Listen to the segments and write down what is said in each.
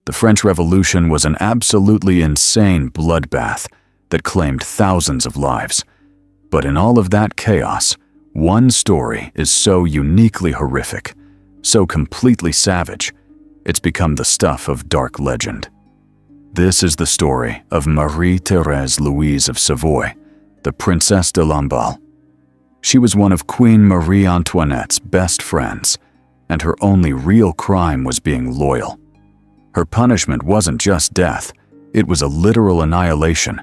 The French Revolution was an absolutely insane bloodbath that claimed thousands of lives. But in all of that chaos, one story is so uniquely horrific, so completely savage, it's become the stuff of dark legend. This is the story of Marie-Thérèse Louise of Savoy, the Princess de Lamballe. She was one of Queen Marie Antoinette's best friends, and her only real crime was being loyal. Her punishment wasn't just death, it was a literal annihilation,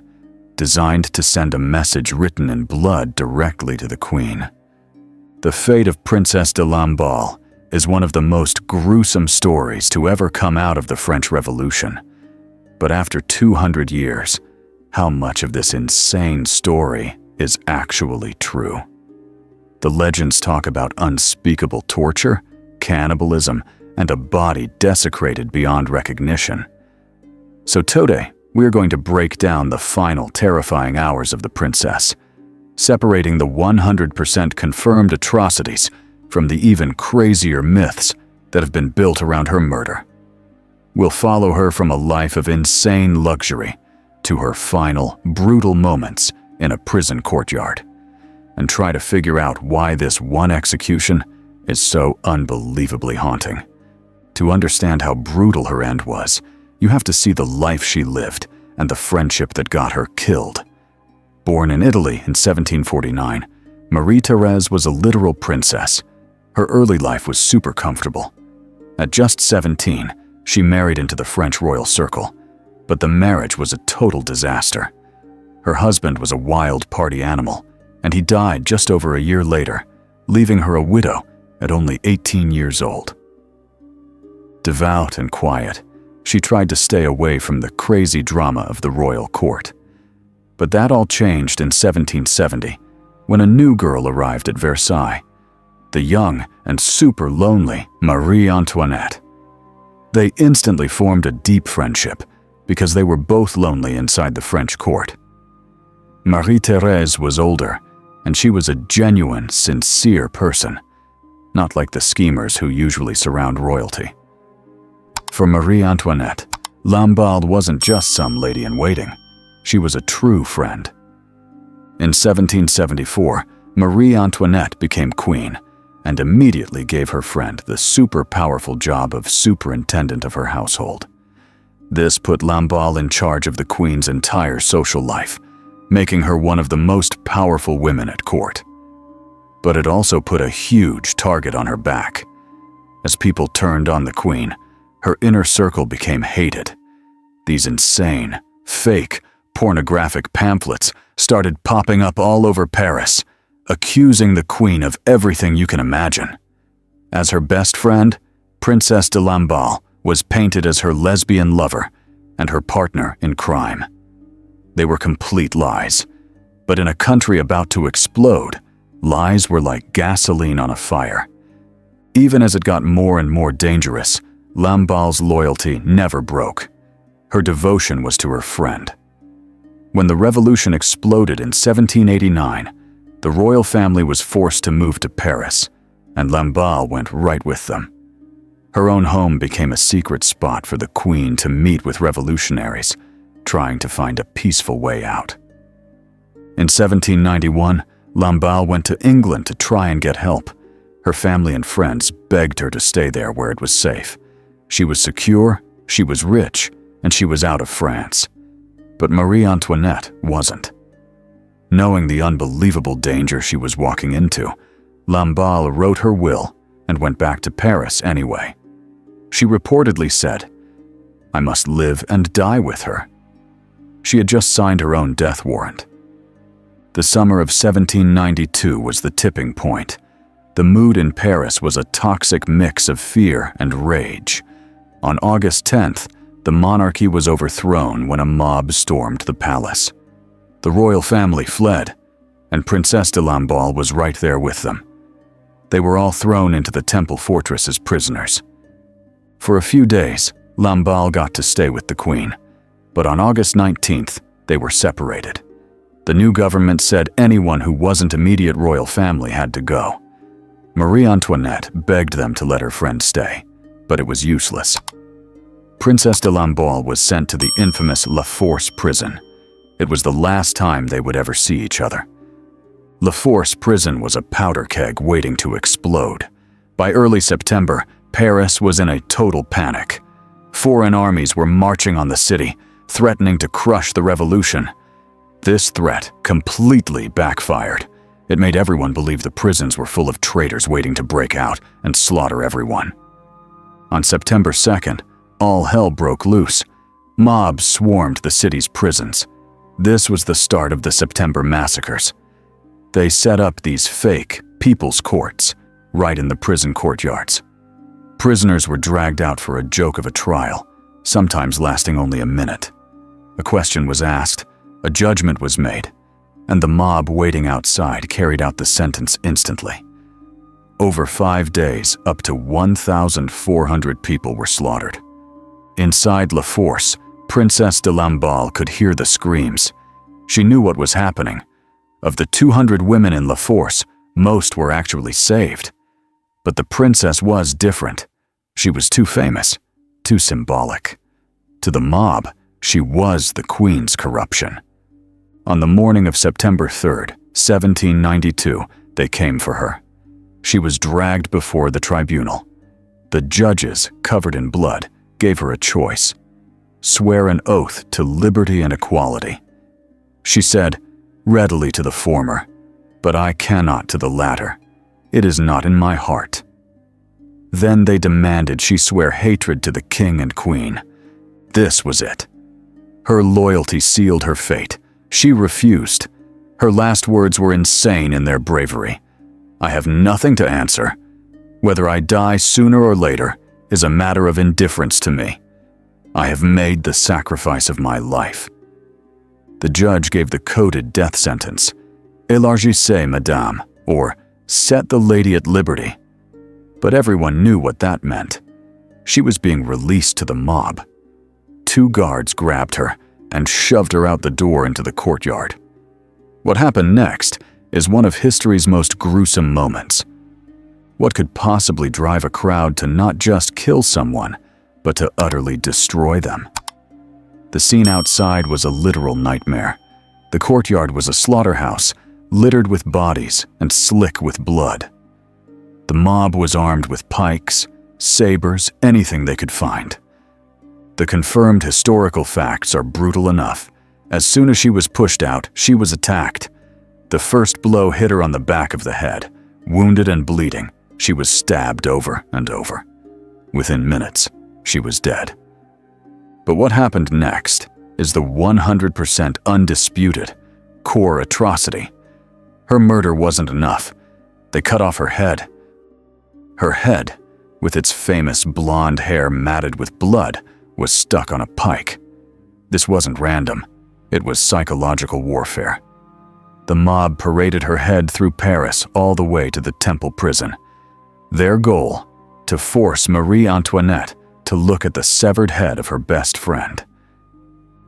designed to send a message written in blood directly to the Queen. The fate of Princess de Lamballe is one of the most gruesome stories to ever come out of the French Revolution. But after 200 years, how much of this insane story is actually true? The legends talk about unspeakable torture, cannibalism, and a body desecrated beyond recognition. So today, we are going to break down the final terrifying hours of the princess, separating the 100% confirmed atrocities from the even crazier myths that have been built around her murder. We'll follow her from a life of insane luxury to her final, brutal moments in a prison courtyard, and try to figure out why this one execution is so unbelievably haunting. To understand how brutal her end was, you have to see the life she lived and the friendship that got her killed. Born in Italy in 1749, Marie-Thérèse was a literal princess. Her early life was super comfortable. At just 17, she married into the French royal circle, but the marriage was a total disaster. Her husband was a wild party animal, and he died just over a year later, leaving her a widow at only 18 years old. Devout and quiet, she tried to stay away from the crazy drama of the royal court. But that all changed in 1770, when a new girl arrived at Versailles, the young and super lonely Marie Antoinette. They instantly formed a deep friendship because they were both lonely inside the French court. Marie-Thérèse was older, and she was a genuine, sincere person, not like the schemers who usually surround royalty. For Marie Antoinette, Lamballe wasn't just some lady-in-waiting. She was a true friend. In 1774, Marie Antoinette became queen and immediately gave her friend the super powerful job of superintendent of her household. This put Lamballe in charge of the queen's entire social life, making her one of the most powerful women at court. But it also put a huge target on her back. As people turned on the queen, her inner circle became hated. These insane, fake, pornographic pamphlets started popping up all over Paris, accusing the queen of everything you can imagine. As her best friend, Princess de Lamballe was painted as her lesbian lover and her partner in crime. They were complete lies, but in a country about to explode, lies were like gasoline on a fire. Even as it got more and more dangerous, Lamballe's loyalty never broke. Her devotion was to her friend. When the revolution exploded in 1789, the royal family was forced to move to Paris, and Lamballe went right with them. Her own home became a secret spot for the queen to meet with revolutionaries, trying to find a peaceful way out. In 1791, Lamballe went to England to try and get help. Her family and friends begged her to stay there where it was safe. She was secure, she was rich, and she was out of France. But Marie Antoinette wasn't. Knowing the unbelievable danger she was walking into, Lamballe wrote her will and went back to Paris anyway. She reportedly said, "I must live and die with her." She had just signed her own death warrant. The summer of 1792 was the tipping point. The mood in Paris was a toxic mix of fear and rage. On August 10th, the monarchy was overthrown when a mob stormed the palace. The royal family fled, and Princess de Lamballe was right there with them. They were all thrown into the temple fortress as prisoners. For a few days, Lamballe got to stay with the queen, but on August 19th, they were separated. The new government said anyone who wasn't immediate royal family had to go. Marie Antoinette begged them to let her friend stay, but it was useless. Princess de Lamballe was sent to the infamous La Force prison. It was the last time they would ever see each other. La Force prison was a powder keg waiting to explode. By early September, Paris was in a total panic. Foreign armies were marching on the city, threatening to crush the revolution. This threat completely backfired. It made everyone believe the prisons were full of traitors waiting to break out and slaughter everyone. On September 2nd, all hell broke loose. Mobs swarmed the city's prisons. This was the start of the September massacres. They set up these fake people's courts right in the prison courtyards. Prisoners were dragged out for a joke of a trial, sometimes lasting only a minute. A question was asked, a judgment was made, and the mob waiting outside carried out the sentence instantly. Over 5 days, up to 1,400 people were slaughtered. Inside La Force, Princess de Lamballe could hear the screams. She knew what was happening. Of the 200 women in La Force, most were actually saved. But the princess was different. She was too famous, too symbolic. To the mob, she was the queen's corruption. On the morning of September 3rd, 1792, they came for her. She was dragged before the tribunal. The judges, covered in blood, gave her a choice: swear an oath to liberty and equality. She said, readily to the former, but I cannot to the latter. It is not in my heart. Then they demanded she swear hatred to the king and queen. This was it. Her loyalty sealed her fate. She refused. Her last words were insane in their bravery. I have nothing to answer. Whether I die sooner or later is a matter of indifference to me. I have made the sacrifice of my life. The judge gave the coded death sentence, élargissez, madame, or set the lady at liberty. But everyone knew what that meant. She was being released to the mob. 2 guards grabbed her and shoved her out the door into the courtyard. What happened next is one of history's most gruesome moments. What could possibly drive a crowd to not just kill someone, but to utterly destroy them? The scene outside was a literal nightmare. The courtyard was a slaughterhouse, littered with bodies and slick with blood. The mob was armed with pikes, sabers, anything they could find. The confirmed historical facts are brutal enough. As soon as she was pushed out, she was attacked. The first blow hit her on the back of the head. Wounded and bleeding, she was stabbed over and over. Within minutes, she was dead. But what happened next is the 100% undisputed core atrocity. Her murder wasn't enough. They cut off her head. Her head, with its famous blonde hair matted with blood, was stuck on a pike. This wasn't random. It was psychological warfare. The mob paraded her head through Paris all the way to the Temple prison. Their goal, to force Marie Antoinette to look at the severed head of her best friend.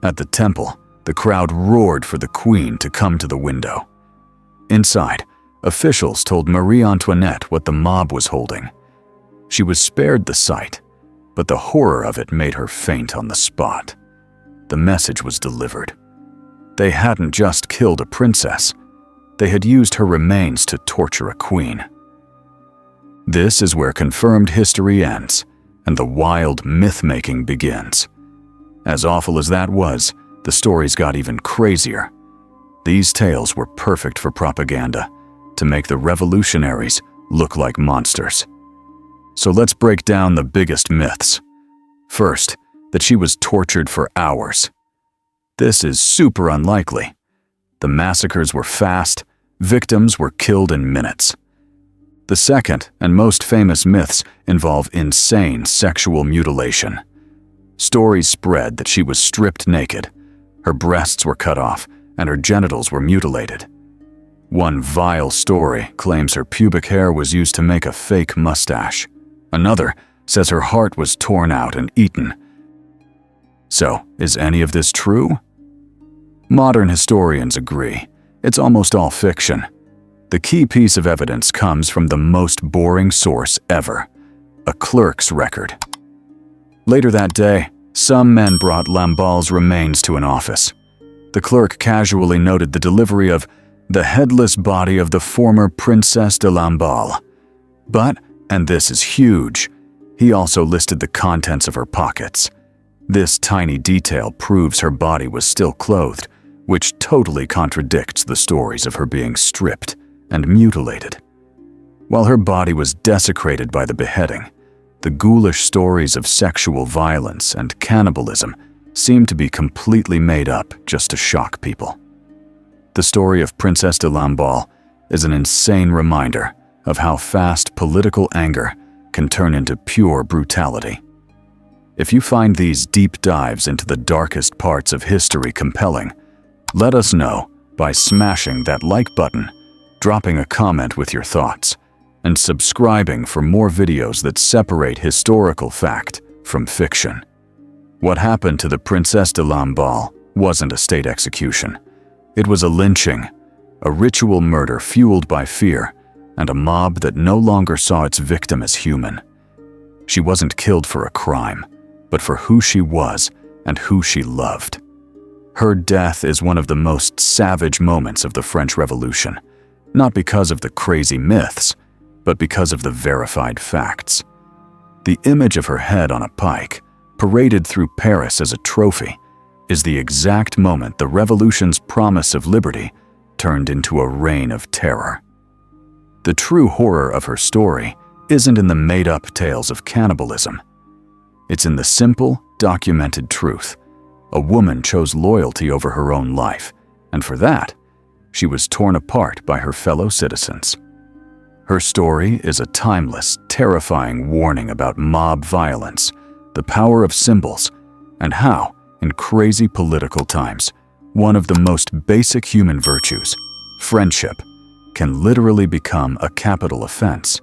At the Temple, the crowd roared for the Queen to come to the window. Inside, officials told Marie Antoinette what the mob was holding. She was spared the sight, but the horror of it made her faint on the spot. The message was delivered. They hadn't just killed a princess. They had used her remains to torture a queen. This is where confirmed history ends and the wild myth-making begins. As awful as that was, the stories got even crazier. These tales were perfect for propaganda, to make the revolutionaries look like monsters. So let's break down the biggest myths. First, that she was tortured for hours. This is super unlikely. The massacres were fast, victims were killed in minutes. The second and most famous myths involve insane sexual mutilation. Stories spread that she was stripped naked, her breasts were cut off, and her genitals were mutilated. One vile story claims her pubic hair was used to make a fake mustache. Another says her heart was torn out and eaten. So, is any of this true? Modern historians agree. It's almost all fiction. The key piece of evidence comes from the most boring source ever, a clerk's record. Later that day, Some men brought Lamballe's remains to an office. The clerk casually noted the delivery of the headless body of the former Princess de Lamballe. But, and this is huge, he also listed the contents of her pockets. This tiny detail proves her body was still clothed, which totally contradicts the stories of her being stripped and mutilated. While her body was desecrated by the beheading, the ghoulish stories of sexual violence and cannibalism seem to be completely made up just to shock people. The story of Princess de Lamballe is an insane reminder of how fast political anger can turn into pure brutality. If you find these deep dives into the darkest parts of history compelling, let us know by smashing that like button, dropping a comment with your thoughts, and subscribing for more videos that separate historical fact from fiction. What happened to the Princess de Lamballe wasn't a state execution. It was a lynching, a ritual murder fueled by fear, and a mob that no longer saw its victim as human. She wasn't killed for a crime, but for who she was and who she loved. Her death is one of the most savage moments of the French Revolution, not because of the crazy myths, but because of the verified facts. The image of her head on a pike, paraded through Paris as a trophy, is the exact moment the revolution's promise of liberty turned into a reign of terror. The true horror of her story isn't in the made-up tales of cannibalism. It's in the simple, documented truth. A woman chose loyalty over her own life, and for that, she was torn apart by her fellow citizens. Her story is a timeless, terrifying warning about mob violence, the power of symbols, and how, in crazy political times, one of the most basic human virtues, friendship, can literally become a capital offense.